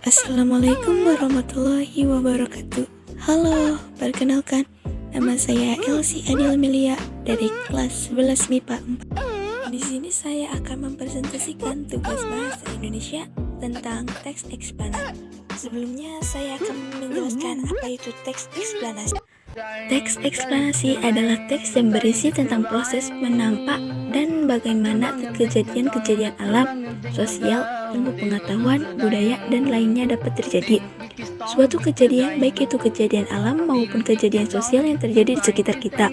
Assalamualaikum warahmatullahi wabarakatuh. Halo, perkenalkan, nama saya Elsie Adil Melia dari kelas 11 MIPA 4. Di sini saya akan mempresentasikan tugas bahasa Indonesia tentang teks eksplanasi. Sebelumnya saya akan menjelaskan apa itu teks eksplanasi. Teks eksplanasi adalah teks yang berisi tentang proses menampak dan bagaimana kejadian-kejadian alam, sosial, ilmu pengetahuan, budaya, dan lainnya dapat terjadi. Suatu kejadian, baik itu kejadian alam maupun kejadian sosial yang terjadi di sekitar kita,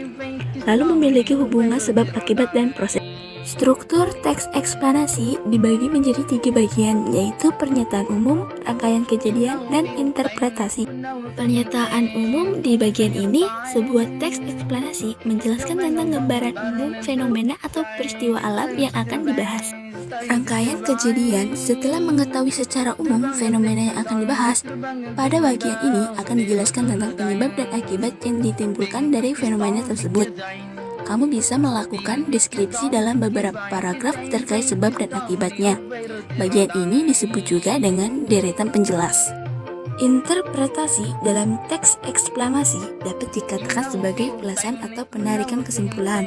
lalu memiliki hubungan sebab akibat dan proses. Struktur teks eksplanasi dibagi menjadi 3 bagian, yaitu pernyataan umum, rangkaian kejadian, dan interpretasi. Pernyataan umum di bagian ini, sebuah teks eksplanasi menjelaskan tentang gambaran umum fenomena atau peristiwa alam yang akan dibahas. Rangkaian kejadian, setelah mengetahui secara umum fenomena yang akan dibahas, pada bagian ini akan dijelaskan tentang penyebab dan akibat yang ditimbulkan dari fenomena tersebut. Kamu bisa melakukan deskripsi dalam beberapa paragraf terkait sebab dan akibatnya. Bagian ini disebut juga dengan deretan penjelas. Interpretasi dalam teks eksplanasi dapat dikatakan sebagai ulasan atau penarikan kesimpulan.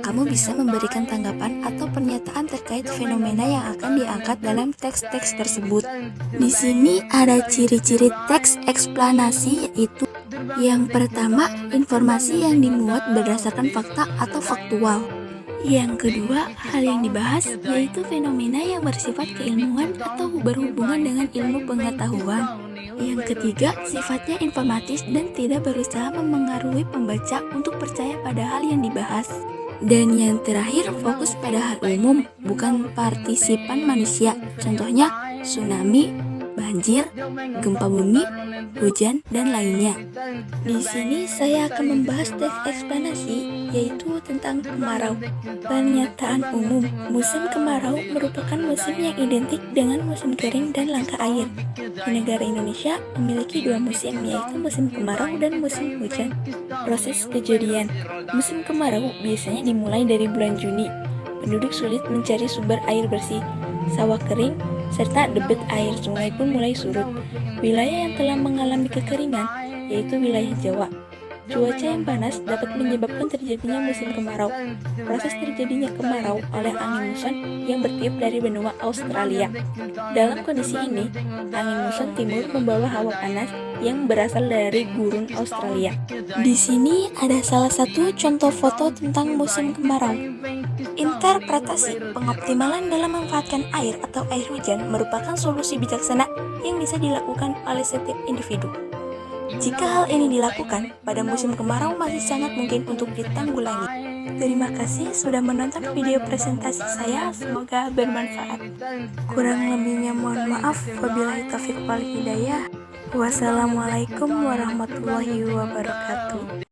Kamu bisa memberikan tanggapan atau pernyataan terkait fenomena yang akan diangkat dalam teks-teks tersebut. Di sini ada ciri-ciri teks eksplanasi, yaitu yang pertama, informasi yang dimuat berdasarkan fakta atau faktual. Yang kedua, hal yang dibahas yaitu fenomena yang bersifat keilmuan atau berhubungan dengan ilmu pengetahuan. Yang ketiga, sifatnya informatif dan tidak berusaha memengaruhi pembaca untuk percaya pada hal yang dibahas. Dan yang terakhir, fokus pada hal umum, bukan partisipan manusia. Contohnya, tsunami, banjir, gempa bumi, hujan, dan lainnya. Di sini saya akan membahas teks eksplanasi, yaitu tentang kemarau. Pernyataan umum, musim kemarau merupakan musim yang identik dengan musim kering dan langka air. Di negara Indonesia memiliki 2 musim, yaitu musim kemarau dan musim hujan. Proses kejadian, musim kemarau biasanya dimulai dari bulan Juni. Penduduk sulit mencari sumber air bersih, sawah kering, serta debit air sungai pun mulai surut. Wilayah yang telah mengalami kekeringan, yaitu wilayah Jawa. Cuaca yang panas dapat menyebabkan terjadinya musim kemarau. Proses terjadinya kemarau oleh angin muson yang bertiup dari benua Australia. Dalam kondisi ini, angin muson timur membawa hawa panas yang berasal dari gurun Australia. Di sini ada salah satu contoh foto tentang musim kemarau. Interpretasi, pengoptimalan dalam memanfaatkan air atau air hujan merupakan solusi bijaksana yang bisa dilakukan oleh setiap individu. Jika hal ini dilakukan pada musim kemarau, masih sangat mungkin untuk ditanggulangi. Terima kasih sudah menonton video presentasi saya, semoga bermanfaat. Kurang lebihnya mohon maaf, wabillahi taufiq wal hidayah. Wassalamualaikum warahmatullahi wabarakatuh.